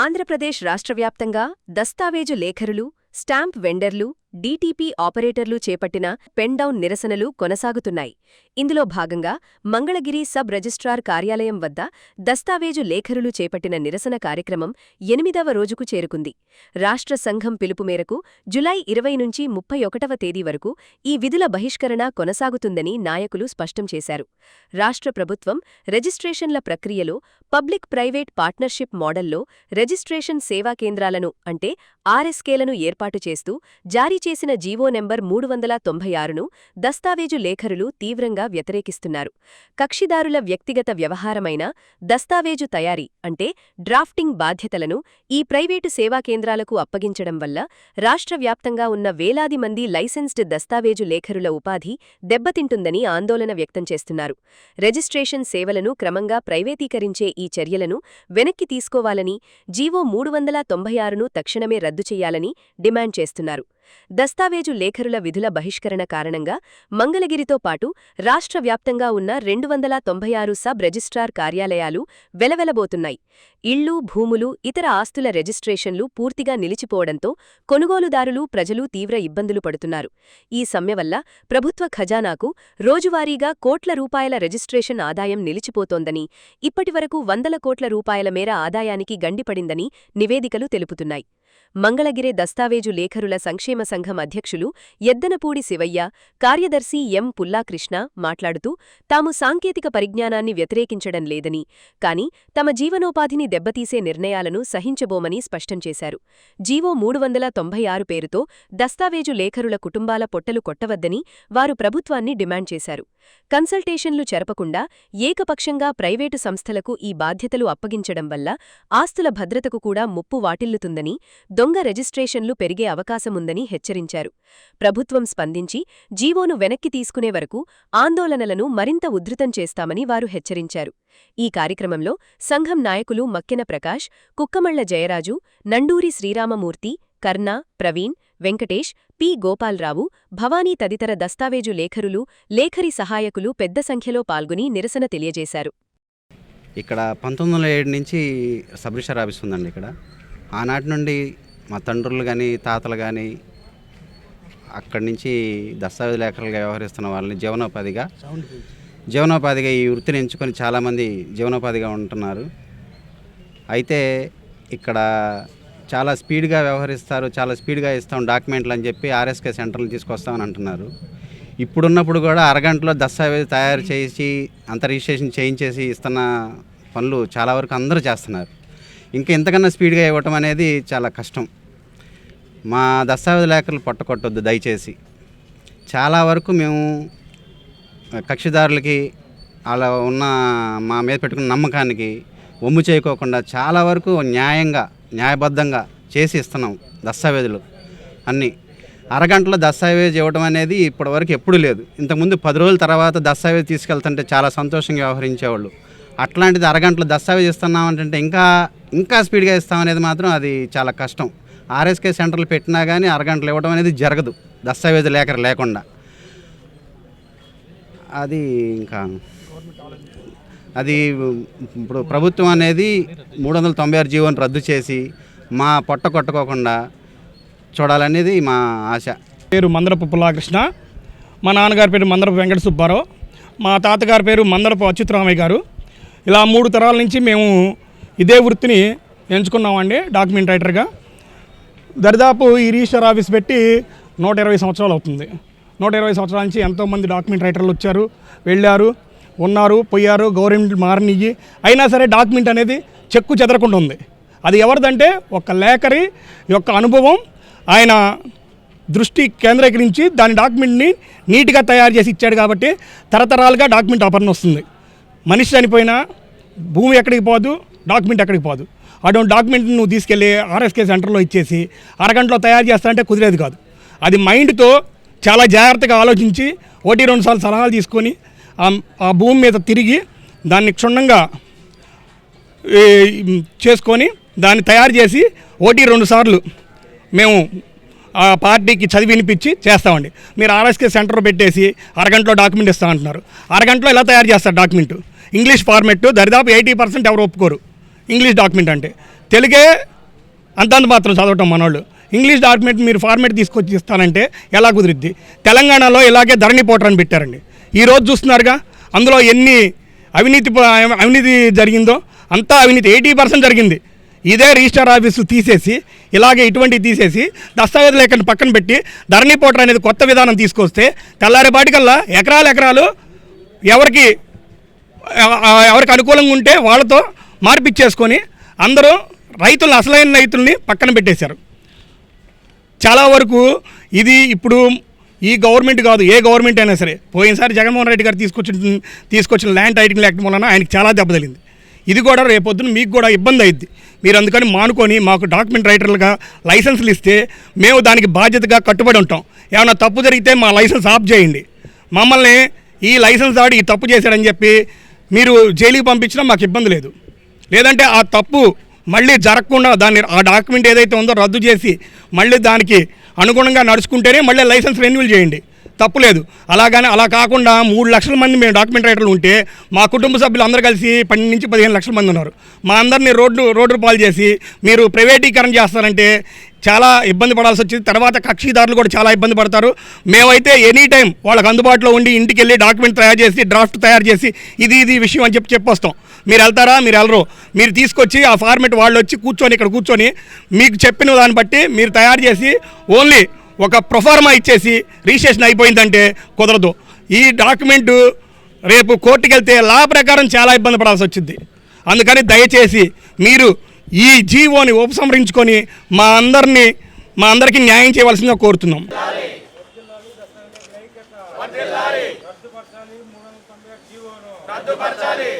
ఆంధ్రప్రదేశ్ రాష్ట్రవ్యాప్తంగా దస్తావేజు లేఖరులు, stamp వెండర్లు, DTP ఆపరేటర్లు చేపట్టిన పెన్ డౌన్ నిరసనలు కొనసాగుతున్నాయి. ఇందులో భాగంగా మంగళగిరి సబ్ రిజిస్ట్రార్ కార్యాలయం వద్ద దస్తావేజు లేఖరులు చేపట్టిన నిరసన కార్యక్రమం 8వ రోజుకు చేరుకుంది. రాష్ట్ర సంఘం పిలుపు మేరకు జులై 20 నుంచి 31వ తేదీ వరకు ఈ విధుల బహిష్కరణ కొనసాగుతుందని నాయకులు స్పష్టం చేశారు. రాష్ట్ర ప్రభుత్వం రిజిస్ట్రేషన్ల ప్రక్రియలో పబ్లిక్ ప్రైవేట్ పార్ట్నర్షిప్ మోడల్లో రిజిస్ట్రేషన్ సేవా కేంద్రాలను అంటే ఆర్ఎస్కేలను ఏర్పాటు చేస్తూ జారీ చేసిన జీవో నెంబర్ 396ను దస్తావేజు లేఖరులు తీవ్రంగా వ్యతిరేకిస్తున్నారు. కక్షిదారుల వ్యక్తిగత వ్యవహారమైన దస్తావేజు తయారీ అంటే డ్రాఫ్టింగ్ బాధ్యతలను ఈ ప్రైవేటు సేవా కేంద్రాలకు అప్పగించడం వల్ల రాష్ట్ర వ్యాప్తంగా ఉన్న వేలాది మంది లైసెన్స్డ్ దస్తావేజు లేఖరుల ఉపాధి దెబ్బతింటుందని ఆందోళన వ్యక్తం చేస్తున్నారు. రిజిస్ట్రేషన్ సేవలను క్రమంగా ప్రైవేటీకరించే ఈ చర్యలను వెనక్కి తీసుకోవాలని, జీవో 396ను తక్షణమే రద్దు చేయాలని డిమాండ్ చేస్తున్నారు. దస్తావేజు లేఖరుల విధుల బహిష్కరణ కారణంగా మంగళగిరితో పాటు రాష్ట్ర వ్యాప్తంగా ఉన్న 296 సబ్ రిజిస్ట్రార్ కార్యాలయాలు వెలవెలబోతున్నాయి. ఇళ్లు, భూములు, ఇతర ఆస్తుల రిజిస్ట్రేషన్లు పూర్తిగా నిలిచిపోవడంతో కొనుగోలుదారులు, ప్రజలు తీవ్ర ఇబ్బందులు పడుతున్నారు. ఈ సమ్మె వల్ల ప్రభుత్వ ఖజానాకు రోజువారీగా కోట్ల రూపాయల రిజిస్ట్రేషన్ ఆదాయం నిలిచిపోతోందని, ఇప్పటివరకు వందల కోట్ల రూపాయల మేర ఆదాయానికి గండిపడిందని నివేదికలు తెలుపుతున్నాయి. మంగళగిరి దస్తావేజు లేఖరుల సంక్షేమ సంఘం అధ్యక్షులు ఎద్దనపూడి శివయ్య, కార్యదర్శి ఎం. పుల్లాకృష్ణ మాట్లాడుతూ తాము సాంకేతిక పరిజ్ఞానాన్ని వ్యతిరేకించడం లేదని, కాని తమ జీవనోపాధిని దెబ్బతీసే నిర్ణయాలను సహించబోమని స్పష్టం చేశారు. జీవో 396 పేరుతో దస్తావేజు లేఖరుల కుటుంబాల పొట్టలు కొట్టవద్దని వారు ప్రభుత్వాన్ని డిమాండ్ చేశారు. కన్సల్టేషన్లు జరపకుండా ఏకపక్షంగా ప్రైవేటు సంస్థలకు ఈ బాధ్యతలు అప్పగించడం వల్ల ఆస్తుల భద్రతకు కూడా ముప్పు వాటిల్లుతుందని, దొంగ రిజిస్ట్రేషన్లు పెరిగే అవకాశముందని హెచ్చరించారు. ప్రభుత్వం స్పందించి జీవోను వెనక్కి తీసుకునే వరకు ఆందోళనలను మరింత ఉధృతం చేస్తామని వారు హెచ్చరించారు. ఈ కార్యక్రమంలో సంఘం నాయకులు మక్కెన ప్రకాష్, కుక్కమళ్ల జయరాజు, నండూరి శ్రీరామమూర్తి, కర్ణ, ప్రవీణ్, వెంకటేష్, పి. గోపాల్రావు, భవానీ తదితర దస్తావేజు లేఖరులు, లేఖరి సహాయకులు పెద్ద సంఖ్యలో పాల్గొని నిరసన తెలియజేశారు. ఇక్కడ 1907 నుంచి సబ్ రిజిస్ట్రార్ ఆఫీస్ ఉందండి. ఇక్కడ ఆనాటి నుండి మా తండ్రులు కానీ, తాతలు కానీ అక్కడి నుంచి దస్తావేజు లేఖరులుగా వ్యవహరిస్తున్న వాళ్ళని జీవనోపాధిగా ఈ వృత్తిని ఎంచుకొని చాలామంది జీవనోపాధిగా ఉంటున్నారు. అయితే ఇక్కడ చాలా స్పీడ్గా వ్యవహరిస్తారు, చాలా స్పీడ్గా ఇస్తాం డాక్యుమెంట్లు అని చెప్పి ఆర్ఎస్కే సెంటర్లు తీసుకొస్తామని అంటున్నారు. ఇప్పుడున్నప్పుడు కూడా అరగంటలో దస్తావేజు తయారు చేసి అంత రిజిస్ట్రేషన్ చేయించేసి ఇస్తున్న పనులు చాలా వరకు అందరూ చేస్తున్నారు. ఇంకా ఇంతకన్నా స్పీడ్గా ఇవ్వటం అనేది చాలా కష్టం. మా దస్తావేజు లేఖలు పట్టుకొట్టొద్దు దయచేసి. చాలా వరకు మేము కక్షిదారులకి అలా ఉన్న మా మీద పెట్టుకున్న నమ్మకానికి ఒమ్ము చేయకోకుండా చాలా వరకు న్యాయబద్ధంగా చేసి ఇస్తున్నాం దస్తావేజులు అన్నీ. అరగంటలో దస్తావేజు ఇవ్వడం అనేది ఇప్పటివరకు ఎప్పుడూ లేదు. ఇంతకుముందు 10 రోజుల తర్వాత దస్తావేజు తీసుకెళ్తుంటే చాలా సంతోషంగా వ్యవహరించేవాళ్ళు. అట్లాంటిది అరగంటలో దస్తావేజు ఇస్తున్నామంటే ఇంకా స్పీడ్గా ఇస్తామనేది మాత్రం అది చాలా కష్టం. ఆర్ఎస్కే సెంటర్లు పెట్టినా కానీ అరగంటలు ఇవ్వడం అనేది జరగదు దస్తావేజు లేఖరు లేకుండా. అది ఇప్పుడు ప్రభుత్వం అనేది 396 జీవోని రద్దు చేసి మా పొట్ట కొట్టుకోకుండా చూడాలనేది మా ఆశ. పేరు మందరపు పుల్లాకృష్ణ, మా నాన్నగారి పేరు మందరపు వెంకట సుబ్బారావు, మా తాతగారి పేరు మందరపు అచ్యుతరామయ్య గారు. ఇలా 3 తరాల నుంచి మేము ఇదే వృత్తిని ఎంచుకున్నామండి డాక్యుమెంట్ రైటర్గా. దరిదాపు ఈ రిజిస్టర్ ఆఫీస్ పెట్టి 120 సంవత్సరాలు అవుతుంది. 120 సంవత్సరాల నుంచి ఎంతోమంది డాక్యుమెంట్ రైటర్లు వచ్చారు, వెళ్ళారు, ఉన్నారు, పోయారు, గవర్నమెంట్ మారనియ్యి. అయినా సరే డాక్యుమెంట్ అనేది చెక్కు చెదరకుండా ఉంది. అది ఎవరిదంటే ఒక లేఖరి యొక్క అనుభవం, ఆయన దృష్టి కేంద్రీకరించి దాని డాక్యుమెంట్ని నీట్గా తయారు చేసి ఇచ్చాడు కాబట్టి తరతరాలుగా డాక్యుమెంట్ ఆపరణ వస్తుంది. మనిషి చనిపోయినా భూమి ఎక్కడికి పోదు, డాక్యుమెంట్ ఎక్కడికి పోదు. అటువంటి డాక్యుమెంట్ని నువ్వు తీసుకెళ్ళి ఆర్ఎస్కే సెంటర్లో ఇచ్చేసి అరగంటలో తయారు చేస్తానంటే కుదిరేది కాదు. అది మైండ్తో చాలా జాగ్రత్తగా ఆలోచించి 1-2 సార్లు సలహాలు తీసుకొని ఆ భూమి మీద తిరిగి దాన్ని క్షుణ్ణంగా చేసుకొని దాన్ని తయారు చేసి 1-2 సార్లు మేము ఆ పార్టీకి చదివి వినిపించి చేస్తామండి. మీరు ఆర్ఎస్కే సెంటర్ పెట్టేసి అరగంటలో డాక్యుమెంట్ ఇస్తా అంటున్నారు. అరగంటలో ఎలా తయారు చేస్తారు డాక్యుమెంట్? ఇంగ్లీష్ ఫార్మెట్ దరిదాపు 80% ఎవరు ఒప్పుకోరు ఇంగ్లీష్ డాక్యుమెంట్ అంటే. తెలుగే అంతంత మాత్రం చదవటం మనోళ్ళు. ఇంగ్లీష్ డాక్యుమెంట్ మీరు ఫార్మేట్ తీసుకొచ్చి ఇస్తానంటే ఎలా కుదిరిద్ది? తెలంగాణలో ఇలాగే ధరణి పోర్టల్ అని పెట్టారండి. ఈరోజు చూస్తున్నారుగా, అందులో ఎన్ని అవినీతి జరిగిందో అంతా అవినీతి 80% జరిగింది. ఇదే రిజిస్టర్ ఆఫీసు తీసేసి ఇలాగే ఇటువంటివి తీసేసి దస్తావేజ్ లేఖను పక్కన పెట్టి ధరణి పోర్టల్ అనేది కొత్త విధానం తీసుకొస్తే తెల్లారేపాటికల్లా ఎకరాలు ఎవరికి అనుకూలంగా ఉంటే వాళ్ళతో మార్పిచ్చేసుకొని అందరూ అసలైన రైతుల్ని పక్కన పెట్టేశారు. చాలా వరకు ఇది ఇప్పుడు ఈ గవర్నమెంట్ కాదు, ఏ గవర్నమెంట్ అయినా సరే, పోయినసారి జగన్మోహన్ రెడ్డి గారు తీసుకొచ్చిన ల్యాండ్ టైటిలింగ్ యాక్ట్ వలన ఆయనకి చాలా దెబ్బ తగిలింది. ఇది కూడా రేపొద్దున మీకు కూడా ఇబ్బంది అయింది. మీరు అందుకని మానుకొని మాకు డాక్యుమెంట్ రైటర్లుగా లైసెన్సులు ఇస్తే మేము దానికి బాధ్యతగా కట్టుబడి ఉంటాం. ఏమైనా తప్పు జరిగితే మా లైసెన్స్ ఆఫ్ చేయండి. మమ్మల్ని ఈ లైసెన్స్ దాడి ఈ తప్పు చేశాడని చెప్పి మీరు జైలుకి పంపించినా మాకు ఇబ్బంది లేదు. లేదంటే ఆ తప్పు మళ్ళీ జరగకుండా ఆ డాక్యుమెంట్ ఏదైతే ఉందో రద్దు చేసి మళ్ళీ దానికి అనుగుణంగా నడుచుకుంటేనే మళ్ళీ లైసెన్స్ రెన్యూవల్ చేయండి, తప్పులేదు. అలా కాకుండా 3 లక్షల మంది మేము డాక్యుమెంట్ రైటర్లు ఉంటే మా కుటుంబ సభ్యులు అందరూ కలిసి 12 నుంచి 15 లక్షల మంది ఉన్నారు. మా అందరినీ రోడ్డు పాలు చేసి మీరు ప్రైవేటీకరణ చేస్తారంటే చాలా ఇబ్బంది పడాల్సి వచ్చింది. తర్వాత కక్షిదారులు కూడా చాలా ఇబ్బంది పడతారు. మేమైతే ఎనీ టైం వాళ్ళకి అందుబాటులో ఉండి ఇంటికి వెళ్ళి డాక్యుమెంట్ తయారు చేసి డ్రాఫ్ట్ తయారు చేసి ఇది విషయం అని చెప్పొస్తాం. మీరు వెళ్తారా? మీరు వెళ్ళరు. మీరు తీసుకొచ్చి ఆ ఫార్మెట్ వాళ్ళు వచ్చి ఇక్కడ కూర్చొని మీకు చెప్పిన దాన్ని బట్టి మీరు తయారు చేసి ఓన్లీ ఒక ప్రొఫార్మా ఇచ్చేసి రిజిస్ట్రేషన్ అయిపోయిందంటే కుదరదు. ఈ డాక్యుమెంటు రేపు కోర్టుకు వెళ్తే లా ప్రకారం చాలా ఇబ్బంది పడాల్సి వచ్చింది. అందుకని దయచేసి మీరు ఈ జీవోని ఉపసంహరించుకొని మా అందరికీ న్యాయం చేయవలసిందిగా కోరుతున్నాం. రద్దుపరచాలి.